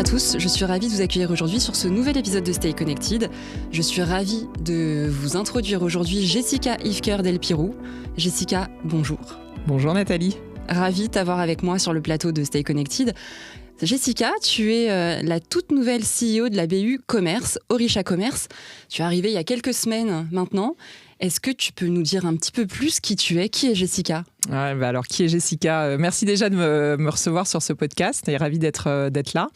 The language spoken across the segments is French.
tous, je suis ravie de vous accueillir aujourd'hui sur ce nouvel épisode de Stay Connected. Je suis ravie de vous introduire aujourd'hui Jessica Ivker Del Pirou. Jessica, bonjour. Bonjour Nathalie. Ravie de t'avoir avec moi sur le plateau de Stay Connected. Jessica, tu es la toute nouvelle CEO de la BU Commerce, Orisha Commerce. Tu es arrivée il y a quelques semaines maintenant. Est-ce que tu peux nous dire un petit peu plus qui tu es ? Qui est Jessica ? Alors, qui est Jessica ? Merci déjà de me recevoir sur ce podcast et ravie d'être là.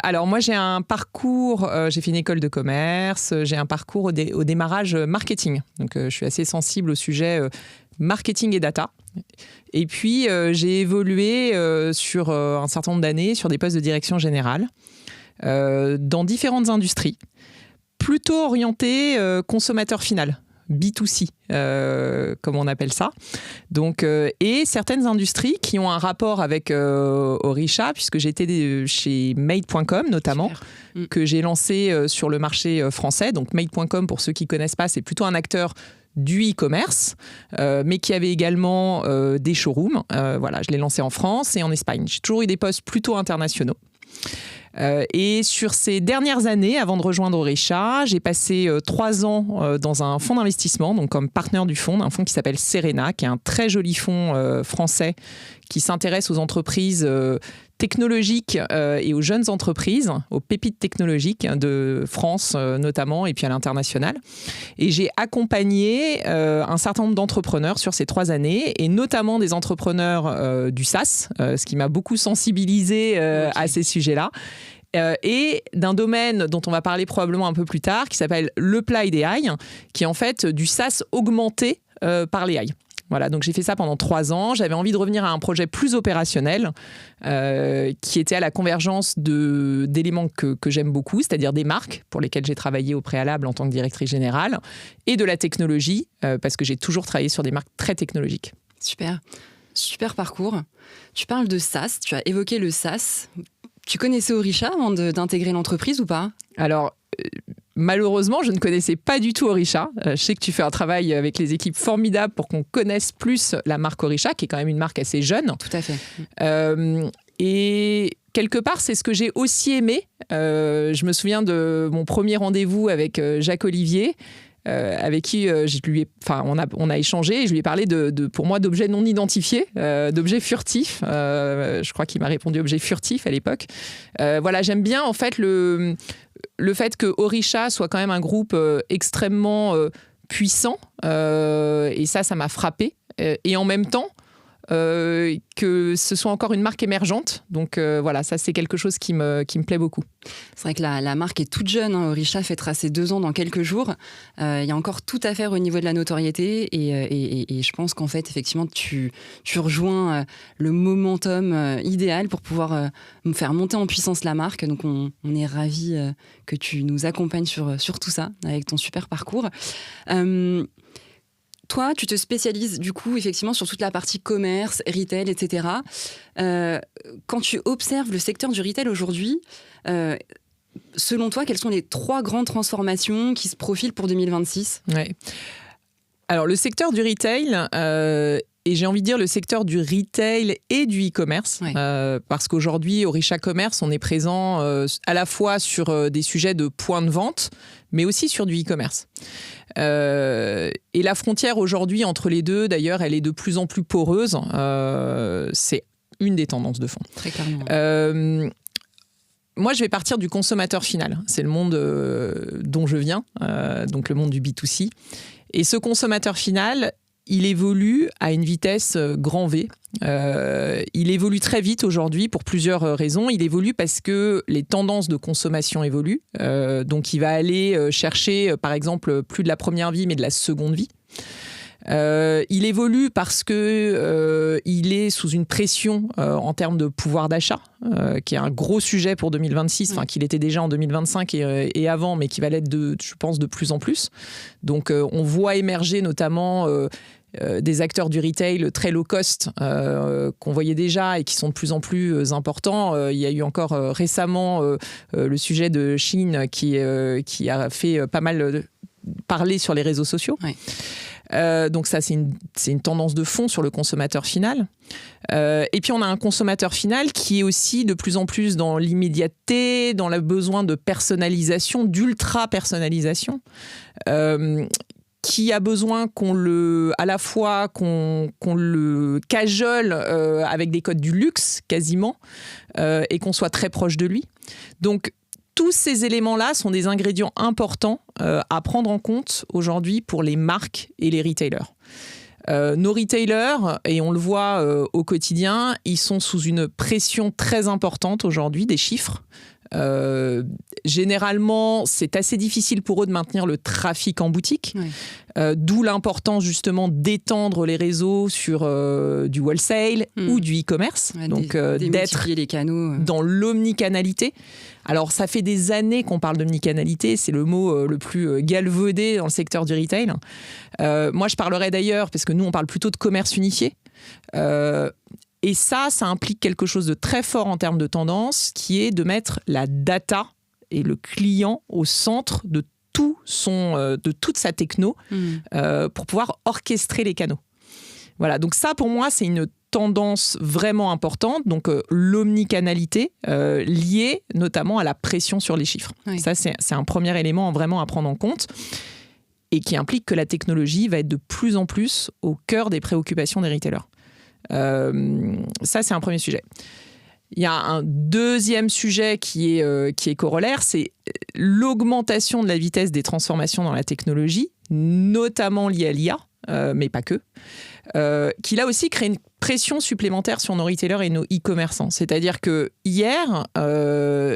Alors, moi, j'ai un parcours, j'ai fait une école de commerce, j'ai un parcours au démarrage marketing. Donc, je suis assez sensible au sujet marketing et data. Et puis, j'ai évolué sur un certain nombre d'années sur des postes de direction générale dans différentes industries, plutôt orientées consommateur final. B2C, comme on appelle ça. Donc, et certaines industries qui ont un rapport avec Orisha, puisque j'étais chez Made.com notamment, que j'ai lancé sur le marché français. Donc Made.com, pour ceux qui ne connaissent pas, c'est plutôt un acteur du e-commerce, mais qui avait également des showrooms. Voilà, je l'ai lancé en France et en Espagne. J'ai toujours eu des postes plutôt internationaux. Et sur ces dernières années, avant de rejoindre Orisha, j'ai passé 3 ans dans un fonds d'investissement, donc comme partenaire du fonds, un fonds qui s'appelle Serena, qui est un très joli fonds français qui s'intéresse aux entreprises technologiques et aux jeunes entreprises, aux pépites technologiques de France notamment, et puis à l'international. Et j'ai accompagné un certain nombre d'entrepreneurs sur ces 3 années, et notamment des entrepreneurs du SaaS, ce qui m'a beaucoup sensibilisé à ces sujets-là. Et d'un domaine dont on va parler probablement un peu plus tard, qui s'appelle l'Applied AI, qui est en fait du SaaS augmenté par l'AI. Voilà, donc j'ai fait ça pendant 3 ans. J'avais envie de revenir à un projet plus opérationnel qui était à la convergence d'éléments que j'aime beaucoup, c'est-à-dire des marques pour lesquelles j'ai travaillé au préalable en tant que directrice générale, et de la technologie, parce que j'ai toujours travaillé sur des marques très technologiques. Super parcours. Tu parles de SaaS, tu as évoqué le SaaS. Tu connaissais Orisha avant d'intégrer l'entreprise ou pas ? Alors, malheureusement, je ne connaissais pas du tout Orisha. Je sais que tu fais un travail avec les équipes formidables pour qu'on connaisse plus la marque Orisha, qui est quand même une marque assez jeune. Tout à fait. Et quelque part, c'est ce que j'ai aussi aimé. Je me souviens de mon premier rendez-vous avec Jacques Olivier, avec qui on a échangé, et je lui ai parlé pour moi d'objets non identifiés, d'objets furtifs. Je crois qu'il m'a répondu objet furtif à l'époque. Voilà, j'aime bien en fait le fait que Orisha soit quand même un groupe extrêmement puissant, et ça m'a frappé. Et en même temps, que ce soit encore une marque émergente. Donc voilà, ça c'est quelque chose qui me plaît beaucoup. C'est vrai que la marque est toute jeune, hein. Orisha fêtera ses 2 ans dans quelques jours. Il y a encore tout à faire au niveau de la notoriété, et je pense qu'en fait, effectivement, tu rejoins le momentum idéal pour pouvoir faire monter en puissance la marque. Donc on est ravis que tu nous accompagnes sur tout ça, avec ton super parcours. Toi, tu te spécialises du coup effectivement sur toute la partie commerce, retail, etc. Quand tu observes le secteur du retail aujourd'hui, selon toi, quelles sont les 3 grandes transformations qui se profilent pour 2026 ? Ouais. Alors le secteur du retail, et j'ai envie de dire le secteur du retail et du e-commerce, parce qu'aujourd'hui, Orisha Commerce, on est présent à la fois sur des sujets de points de vente, mais aussi sur du e-commerce. Et la frontière aujourd'hui entre les deux, d'ailleurs, elle est de plus en plus poreuse. C'est une des tendances de fond. Très clairement. Moi, je vais partir du consommateur final. C'est le monde dont je viens, donc le monde du B2C. Et ce consommateur final, il évolue à une vitesse grand V. Il évolue très vite aujourd'hui pour plusieurs raisons. Il évolue parce que les tendances de consommation évoluent. Donc, il va aller chercher, par exemple, plus de la première vie, mais de la seconde vie. Il évolue parce que il est sous une pression en termes de pouvoir d'achat, qui est un gros sujet pour 2026, enfin qu'il était déjà en 2025 et avant, mais qui va l'être je pense de plus en plus. Donc on voit émerger notamment des acteurs du retail très low cost qu'on voyait déjà et qui sont de plus en plus importants. Il y a eu encore récemment le sujet de Chine qui a fait pas mal parler sur les réseaux sociaux. Ouais. Donc ça, c'est une tendance de fond sur le consommateur final. Et puis on a un consommateur final qui est aussi de plus en plus dans l'immédiateté, dans le besoin de personnalisation, d'ultra-personnalisation, qui a besoin à la fois qu'on le cajole avec des codes du luxe quasiment, et qu'on soit très proche de lui. Donc tous ces éléments-là sont des ingrédients importants à prendre en compte aujourd'hui pour les marques et les retailers. Nos retailers, et on le voit au quotidien, ils sont sous une pression très importante aujourd'hui des chiffres. Généralement, c'est assez difficile pour eux de maintenir le trafic en boutique, d'où l'importance justement d'étendre les réseaux sur du wholesale ou du e-commerce, donc d'être les canaux, dans l'omnicanalité. Alors, ça fait des années qu'on parle d'omnicanalité, c'est le mot le plus galvaudé dans le secteur du retail. Moi, je parlerais d'ailleurs, parce que nous, on parle plutôt de commerce unifié. Et ça implique quelque chose de très fort en termes de tendance, qui est de mettre la data et le client au centre de toute sa techno pour pouvoir orchestrer les canaux. Voilà, donc ça, pour moi, c'est une tendance vraiment importante, donc l'omnicanalité liée notamment à la pression sur les chiffres. Oui. Ça, c'est un premier élément vraiment à prendre en compte et qui implique que la technologie va être de plus en plus au cœur des préoccupations des retailers. Ça, c'est un premier sujet. Il y a un deuxième sujet qui est corollaire, c'est l'augmentation de la vitesse des transformations dans la technologie, notamment liée à l'IA, mais pas que, qui là aussi crée une pression supplémentaire sur nos retailers et nos e-commerçants. C'est-à-dire que hier,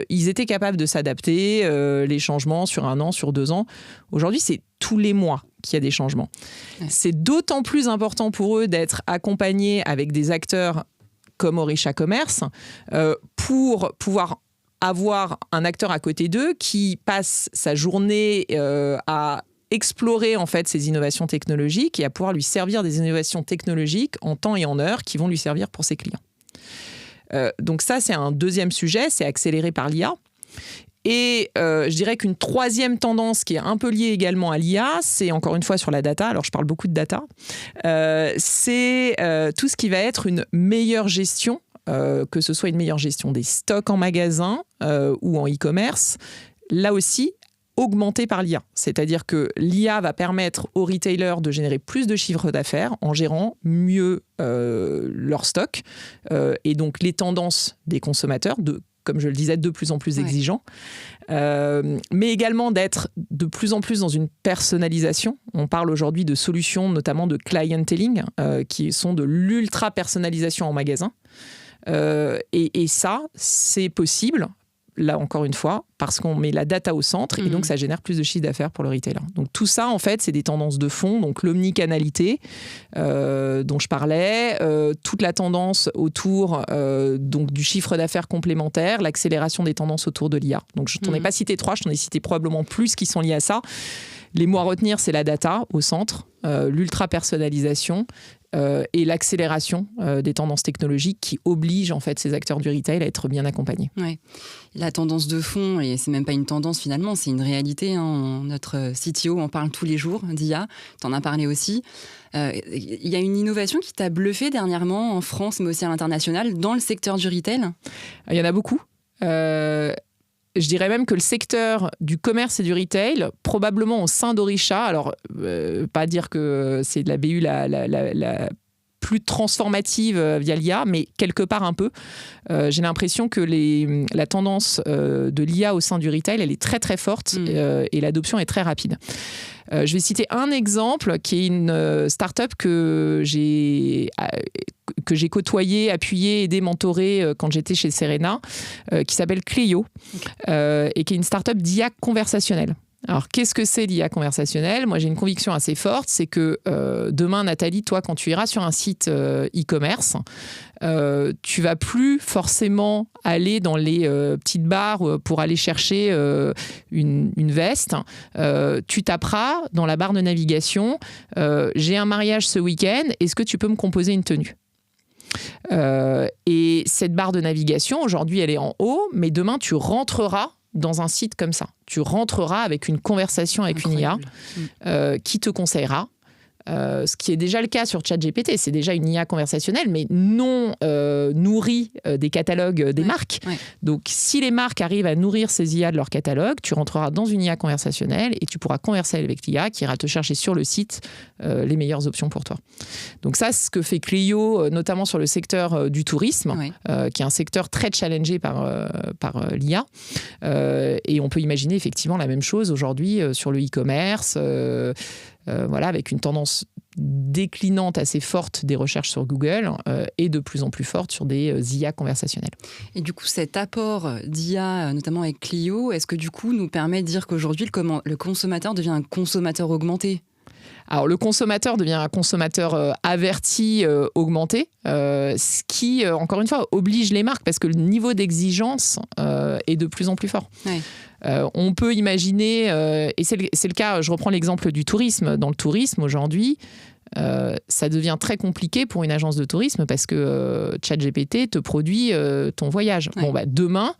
ils étaient capables de s'adapter, les changements sur 1 an, sur 2 ans. Aujourd'hui, c'est tous les mois qu'il y a des changements. Ouais. C'est d'autant plus important pour eux d'être accompagnés avec des acteurs comme Orisha Commerce pour pouvoir avoir un acteur à côté d'eux qui passe sa journée à explorer en fait ces innovations technologiques et à pouvoir lui servir des innovations technologiques en temps et en heure qui vont lui servir pour ses clients. Donc ça, c'est un deuxième sujet, c'est accéléré par l'IA. Et je dirais qu'une troisième tendance qui est un peu liée également à l'IA, c'est encore une fois sur la data, alors je parle beaucoup de data, c'est tout ce qui va être une meilleure gestion, que ce soit une meilleure gestion des stocks en magasin ou en e-commerce, là aussi augmentée par l'IA. C'est-à-dire que l'IA va permettre aux retailers de générer plus de chiffre d'affaires en gérant mieux leur stock et donc les tendances des consommateurs, comme je le disais, de plus en plus exigeants, mais également d'être de plus en plus dans une personnalisation. On parle aujourd'hui de solutions, notamment de clienteling, qui sont de l'ultra-personnalisation en magasin. Et ça, c'est possible, là encore une fois, parce qu'on met la data au centre et donc ça génère plus de chiffre d'affaires pour le retailer. Donc tout ça, en fait, c'est des tendances de fond. Donc l'omnicanalité dont je parlais, toute la tendance autour donc du chiffre d'affaires complémentaire, l'accélération des tendances autour de l'IA. Donc je t'en ai pas cité 3, je t'en ai cité probablement plus qui sont liés à ça. Les mots à retenir, c'est la data au centre, l'ultra-personnalisation et l'accélération des tendances technologiques qui obligent en fait ces acteurs du retail à être bien accompagnés. Ouais. La tendance de fond, et c'est même pas une tendance finalement, c'est une réalité. Hein. Notre CTO en parle tous les jours d'IA, tu en as parlé aussi. Il y a une innovation qui t'a bluffé dernièrement en France, mais aussi à l'international, dans le secteur du retail? Il y en a beaucoup. Je dirais même que le secteur du commerce et du retail, probablement au sein d'Orisha, alors pas dire que c'est de la BU la plus transformative via l'IA, mais quelque part un peu. J'ai l'impression que la tendance de l'IA au sein du retail, elle est très très forte et l'adoption est très rapide. Je vais citer un exemple qui est une start-up que j'ai côtoyé, appuyé, aidé, mentoré quand j'étais chez Serena, qui s'appelle Clio, et qui est une start-up d'IA conversationnelle. Alors, qu'est-ce que c'est l'IA conversationnelle ? Moi, j'ai une conviction assez forte, c'est que demain, Nathalie, toi, quand tu iras sur un site e-commerce, tu vas plus forcément aller dans les petites barres pour aller chercher une veste. Tu taperas dans la barre de navigation « J'ai un mariage ce week-end, est-ce que tu peux me composer une tenue ?» Et cette barre de navigation, aujourd'hui, elle est en haut, mais demain, tu rentreras dans un site comme ça. Tu rentreras avec une conversation avec Incroyable. une IA qui te conseillera. Ce qui est déjà le cas sur ChatGPT, c'est déjà une IA conversationnelle, mais non nourrie des catalogues des marques. Ouais. Donc, si les marques arrivent à nourrir ces IA de leur catalogue, tu rentreras dans une IA conversationnelle et tu pourras converser avec l'IA qui ira te chercher sur le site les meilleures options pour toi. Donc ça, c'est ce que fait Clio, notamment sur le secteur du tourisme, qui est un secteur très challengé par l'IA. Et on peut imaginer effectivement la même chose aujourd'hui sur le e-commerce, avec une tendance déclinante assez forte des recherches sur Google et de plus en plus forte sur des IA conversationnelles. Et du coup, cet apport d'IA, notamment avec Clio, est-ce que du coup nous permet de dire qu'aujourd'hui, le consommateur devient un consommateur augmenté ? Alors, le consommateur devient un consommateur averti, augmenté, ce qui, encore une fois, oblige les marques parce que le niveau d'exigence est de plus en plus fort. Ouais. On peut imaginer, et c'est le cas, je reprends l'exemple du tourisme. Dans le tourisme, aujourd'hui, ça devient très compliqué pour une agence de tourisme parce que ChatGPT te produit ton voyage. Ouais. Bon, demain,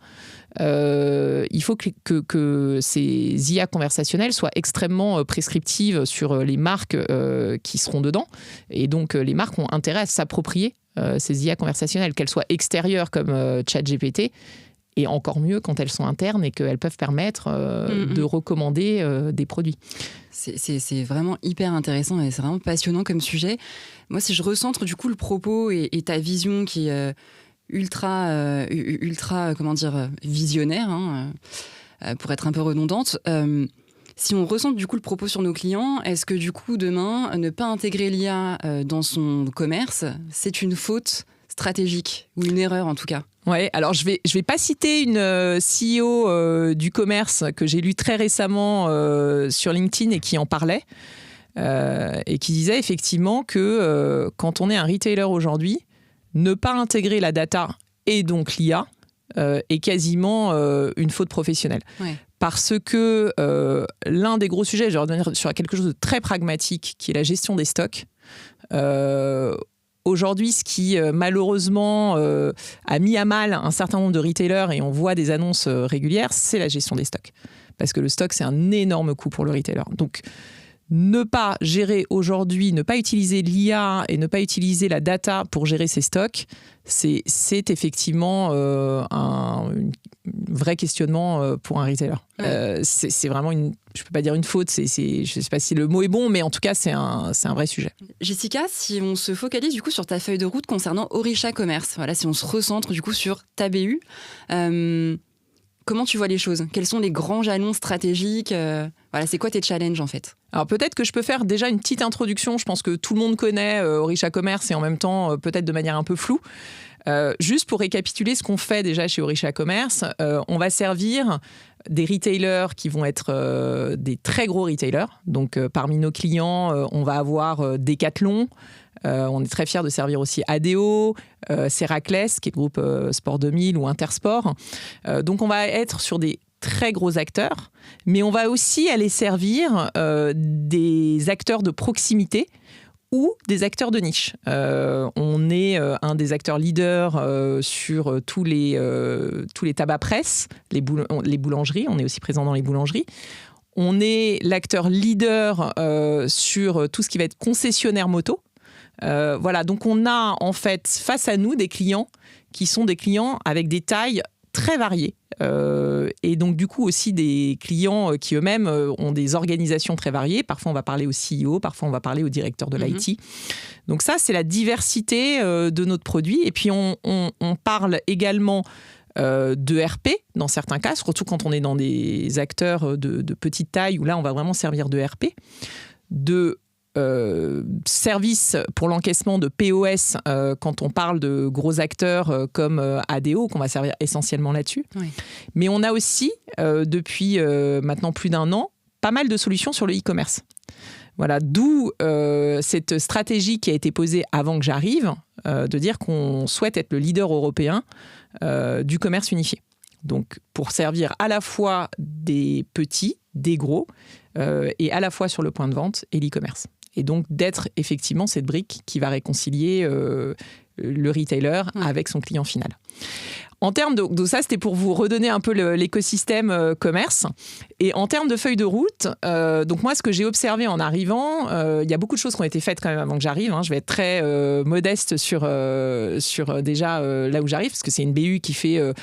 il faut que ces IA conversationnelles soient extrêmement prescriptives sur les marques qui seront dedans. Et donc, les marques ont intérêt à s'approprier ces IA conversationnelles, qu'elles soient extérieures comme ChatGPT, et encore mieux quand elles sont internes et qu'elles peuvent permettre de recommander des produits. C'est vraiment hyper intéressant et c'est vraiment passionnant comme sujet. Moi, si je recentre du coup le propos et ta vision qui est ultra visionnaire, pour être un peu redondante, si on recentre du coup le propos sur nos clients, est-ce que du coup demain, ne pas intégrer l'IA dans son commerce, c'est une faute stratégique ou une erreur en tout cas ? Ouais, alors je vais pas citer une CEO du commerce que j'ai lu très récemment sur LinkedIn et qui en parlait et qui disait effectivement que quand on est un retailer aujourd'hui, ne pas intégrer la data et donc l'IA est quasiment une faute professionnelle. Ouais. Parce que l'un des gros sujets, je vais revenir sur quelque chose de très pragmatique, qui est la gestion des stocks. Aujourd'hui, ce qui malheureusement a mis à mal un certain nombre de retailers, et on voit des annonces régulières, c'est la gestion des stocks. Parce que le stock, c'est un énorme coût pour le retailer. Donc, ne pas gérer aujourd'hui, ne pas utiliser l'IA et ne pas utiliser la data pour gérer ses stocks, c'est effectivement un vrai questionnement pour un retailer. Ouais. C'est vraiment je ne peux pas dire une faute, je ne sais pas si le mot est bon, mais en tout cas, c'est un vrai sujet. Jessica, si on se focalise du coup sur ta feuille de route concernant Orisha Commerce, voilà, si on se recentre du coup sur ta BU, comment tu vois les choses ? Quels sont les grands jalons stratégiques ? Voilà, c'est quoi tes challenges en fait ? Alors peut-être que je peux faire déjà une petite introduction. Je pense que tout le monde connaît Orisha Commerce et en même temps peut-être de manière un peu floue. Juste pour récapituler ce qu'on fait déjà chez Orisha Commerce, on va servir des retailers qui vont être des très gros retailers. Donc parmi nos clients, on va avoir Decathlon. On est très fiers de servir aussi ADO, Seraclès, qui est le groupe Sport 2000 ou Intersport. Donc on va être sur des très gros acteurs, mais on va aussi aller servir des acteurs de proximité ou des acteurs de niche. On est un des acteurs leaders sur tous les tabacs presse, les boulangeries. On est aussi présent dans les boulangeries. On est l'acteur leader sur tout ce qui va être concessionnaire moto. Voilà, donc on a en fait face à nous des clients qui sont des clients avec des tailles très variées. Et donc du coup aussi des clients qui eux-mêmes ont des organisations très variées. Parfois on va parler au CEO, parfois on va parler au directeur de l'IT. Donc ça c'est la diversité de notre produit. Et puis on parle également de RP dans certains cas, surtout quand on est dans des acteurs de petite taille où là on va vraiment servir de RP, de service pour l'encaissement de POS quand on parle de gros acteurs comme ADO, qu'on va servir essentiellement là-dessus. Oui. Mais on a aussi, depuis maintenant plus d'1 an, pas mal de solutions sur le e-commerce. Voilà, d'où cette stratégie qui a été posée avant que j'arrive, de dire qu'on souhaite être le leader européen du commerce unifié. Donc, pour servir à la fois des petits, des gros, et à la fois sur le point de vente et l'e-commerce. Et donc, d'être effectivement cette brique qui va réconcilier le retailer avec son client final. En termes donc ça, c'était pour vous redonner un peu l'écosystème commerce. Et en termes de feuille de route, donc moi, ce que j'ai observé en arrivant, il y a beaucoup de choses qui ont été faites quand même avant que j'arrive. Je vais être très modeste sur déjà là où j'arrive, parce que c'est une BU qui fait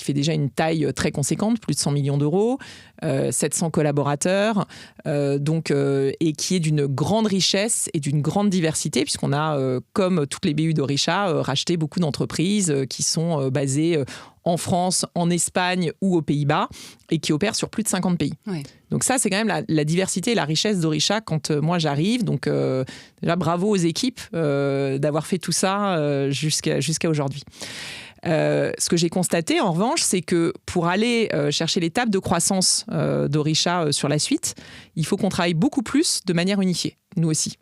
déjà une taille très conséquente, plus de 100 millions d'euros, 700 collaborateurs, et qui est d'une grande richesse et d'une grande diversité, puisqu'on a, comme toutes les BU d'Orisha, racheté beaucoup d'entreprises qui sont basées en France, en Espagne ou aux Pays-Bas, et qui opèrent sur plus de 50 pays. Ouais. Donc ça, c'est quand même la diversité et la richesse d'Orisha quand moi j'arrive. Donc déjà, bravo aux équipes d'avoir fait tout ça jusqu'à aujourd'hui. Ce que j'ai constaté, en revanche, c'est que pour aller chercher l'étape de croissance d'Orisha sur la suite, il faut qu'on travaille beaucoup plus de manière unifiée, nous aussi.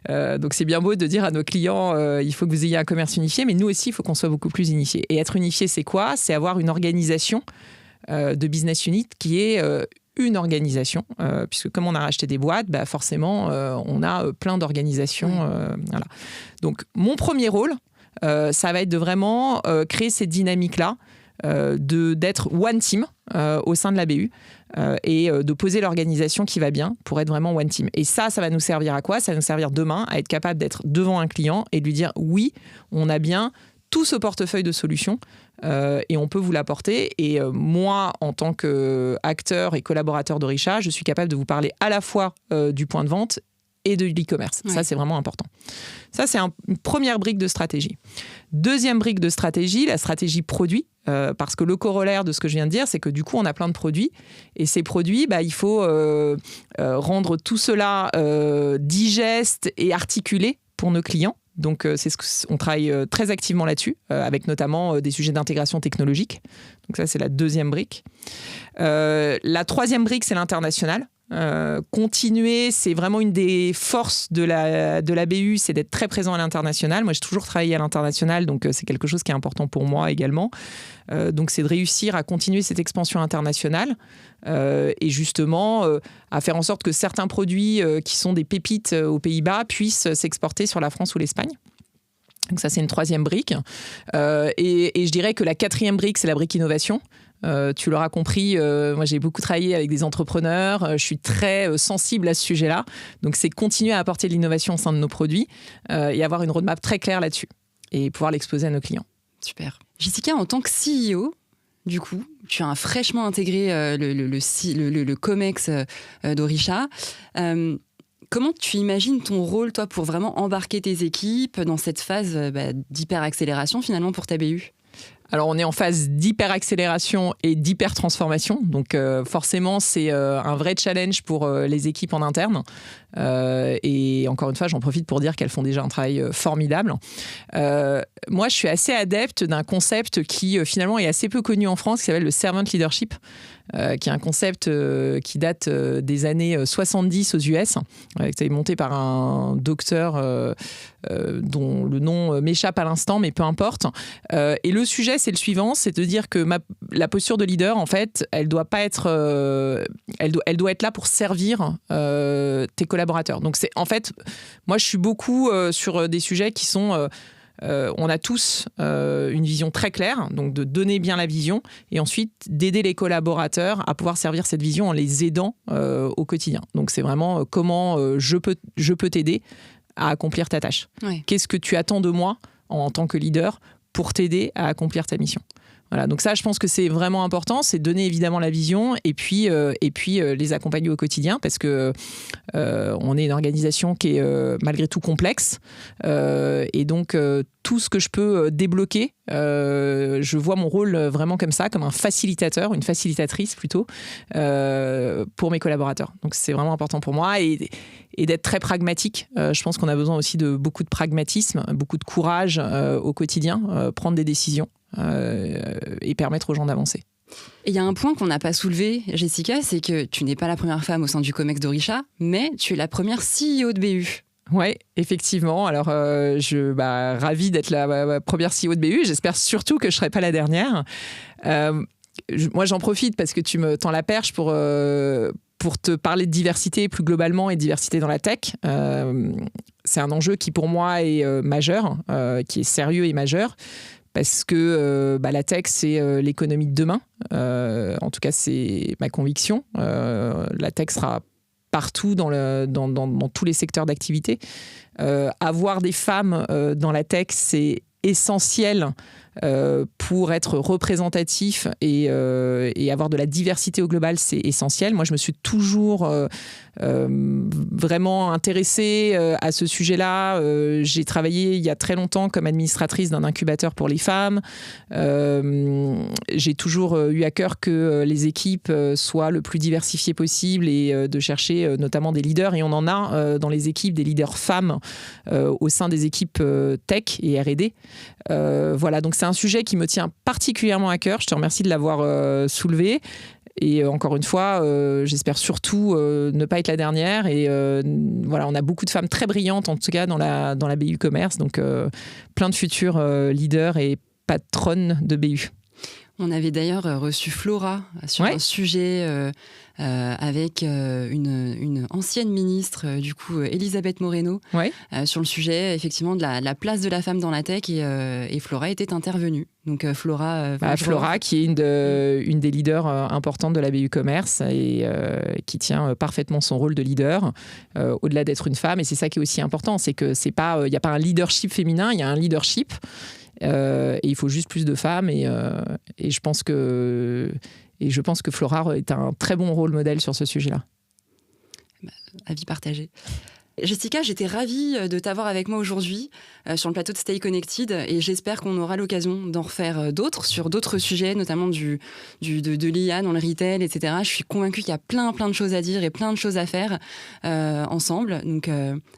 Donc c'est bien beau de dire à nos clients il faut que vous ayez un commerce unifié, mais nous aussi, il faut qu'on soit beaucoup plus unifié. Et être unifié, c'est quoi ? C'est avoir une organisation de business unit qui est une organisation, puisque comme on a racheté des boîtes, forcément, on a plein d'organisations. Voilà. Donc mon premier rôle, ça va être de vraiment créer cette dynamique-là, d'être one team au sein de la BU et de poser l'organisation qui va bien pour être vraiment one team. Et ça va nous servir à quoi ? Ça va nous servir demain à être capable d'être devant un client et de lui dire oui, on a bien tout ce portefeuille de solutions et on peut vous l'apporter. Et moi, en tant qu'acteur et collaborateur d'Orisha, je suis capable de vous parler à la fois du point de vente et de l'e-commerce. Ouais. Ça, c'est vraiment important. Ça, c'est une première brique de stratégie. Deuxième brique de stratégie, la stratégie produit. Parce que le corollaire de ce que je viens de dire, c'est que du coup, on a plein de produits. Et ces produits, il faut rendre tout cela digeste et articulé pour nos clients. Donc, on travaille très activement là-dessus, avec notamment des sujets d'intégration technologique. Donc ça, c'est la deuxième brique. La troisième brique, c'est l'international. Continuer, c'est vraiment une des forces de la BU, c'est d'être très présent à l'international. Moi, j'ai toujours travaillé à l'international, donc c'est quelque chose qui est important pour moi également. Donc, c'est de réussir à continuer cette expansion internationale et justement à faire en sorte que certains produits qui sont des pépites aux Pays-Bas puissent s'exporter sur la France ou l'Espagne. Donc ça, c'est une troisième brique. Et je dirais que la quatrième brique, c'est la brique innovation. Tu l'auras compris, moi j'ai beaucoup travaillé avec des entrepreneurs, je suis très sensible à ce sujet-là. Donc c'est continuer à apporter de l'innovation au sein de nos produits et avoir une roadmap très claire là-dessus et pouvoir l'exposer à nos clients. Super. Jessica, en tant que CEO, du coup, tu as fraîchement intégré le COMEX d'Orisha. Comment tu imagines ton rôle, toi, pour vraiment embarquer tes équipes dans cette phase d'hyper-accélération, finalement, pour ta BU ? Alors, on est en phase d'hyper-accélération et d'hyper-transformation. Donc, forcément, c'est un vrai challenge pour les équipes en interne. Et encore une fois, j'en profite pour dire qu'elles font déjà un travail formidable. Moi, je suis assez adepte d'un concept qui, finalement, est assez peu connu en France, qui s'appelle le servant leadership, qui est un concept qui date des années 70 aux US, qui a été monté par un docteur dont le nom m'échappe à l'instant, mais peu importe. Et le sujet, c'est le suivant, c'est de dire que la posture de leader, en fait, elle doit pas être, elle doit être là pour servir tes collaborateurs. Donc, en fait, moi, je suis beaucoup sur des sujets qui sont... on a tous une vision très claire, donc de donner bien la vision et ensuite d'aider les collaborateurs à pouvoir servir cette vision en les aidant au quotidien. Donc c'est vraiment comment je peux t'aider à accomplir ta tâche. Oui. Qu'est-ce que tu attends de moi en tant que leader pour t'aider à accomplir ta mission ? Voilà, donc ça, je pense que c'est vraiment important, c'est donner évidemment la vision et puis les accompagner au quotidien parce que on est une organisation qui est malgré tout complexe et donc tout ce que je peux débloquer, je vois mon rôle vraiment comme ça, comme un facilitateur, une facilitatrice plutôt, pour mes collaborateurs. Donc c'est vraiment important pour moi et d'être très pragmatique. Je pense qu'on a besoin aussi de beaucoup de pragmatisme, beaucoup de courage au quotidien, prendre des décisions. Et permettre aux gens d'avancer. Et il y a un point qu'on n'a pas soulevé, Jessica, c'est que tu n'es pas la première femme au sein du COMEX d'Orisha, mais tu es la première CEO de BU. Oui, effectivement. Alors, ravie d'être la première CEO de BU. J'espère surtout que je ne serai pas la dernière. Moi, j'en profite parce que tu me tends la perche pour te parler de diversité plus globalement et de diversité dans la tech. C'est un enjeu qui, pour moi, est majeur, qui est sérieux et majeur. parce que la tech, c'est l'économie de demain. En tout cas, c'est ma conviction. La tech sera partout dans tous les secteurs d'activité. Avoir des femmes dans la tech, c'est essentiel pour être représentatif et avoir de la diversité au global, c'est essentiel. Moi, je me suis toujours vraiment intéressée à ce sujet-là. J'ai travaillé il y a très longtemps comme administratrice d'un incubateur pour les femmes. J'ai toujours eu à cœur que les équipes soient le plus diversifiées possible et de chercher notamment des leaders. Et on en a dans les équipes des leaders femmes au sein des équipes tech et R&D. Voilà, donc c'est un sujet qui me tient particulièrement à cœur. Je te remercie de l'avoir soulevé. Et encore une fois, j'espère surtout ne pas être la dernière. Et voilà, on a beaucoup de femmes très brillantes, en tout cas dans la BU Commerce. Donc, plein de futurs leaders et patronnes de BU. On avait d'ailleurs reçu Flora sur un sujet avec une ancienne ministre, du coup, Elisabeth Moreno, sur le sujet, effectivement, de la place de la femme dans la tech. Et Flora était intervenue. Donc, Flora... Flora, qui est une des leaders importantes de la BU Commerce et qui tient parfaitement son rôle de leader, au-delà d'être une femme. Et c'est ça qui est aussi important, c'est que c'est pas, il n'y a pas un leadership féminin, il y a un leadership. Et il faut juste plus de femmes et je pense que Flora est un très bon rôle modèle sur ce sujet-là. Avis partagé. Jessica, j'étais ravie de t'avoir avec moi aujourd'hui sur le plateau de Stay Connected et j'espère qu'on aura l'occasion d'en refaire d'autres sur d'autres sujets, notamment de l'IA dans le retail, etc. Je suis convaincue qu'il y a plein de choses à dire et plein de choses à faire ensemble. Donc,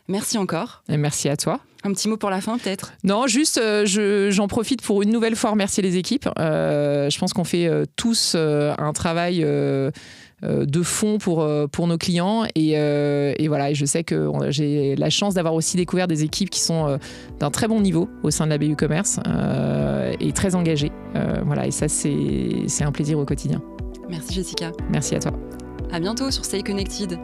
merci encore. Et merci à toi. Un petit mot pour la fin, peut-être ? Non, juste, j'en profite pour une nouvelle fois remercier les équipes. Je pense qu'on fait tous un travail de fond pour nos clients. Et voilà, et je sais que j'ai la chance d'avoir aussi découvert des équipes qui sont d'un très bon niveau au sein de la BU Commerce et très engagées. Voilà, et ça, c'est un plaisir au quotidien. Merci Jessica. Merci à toi. À bientôt sur Stay Connected.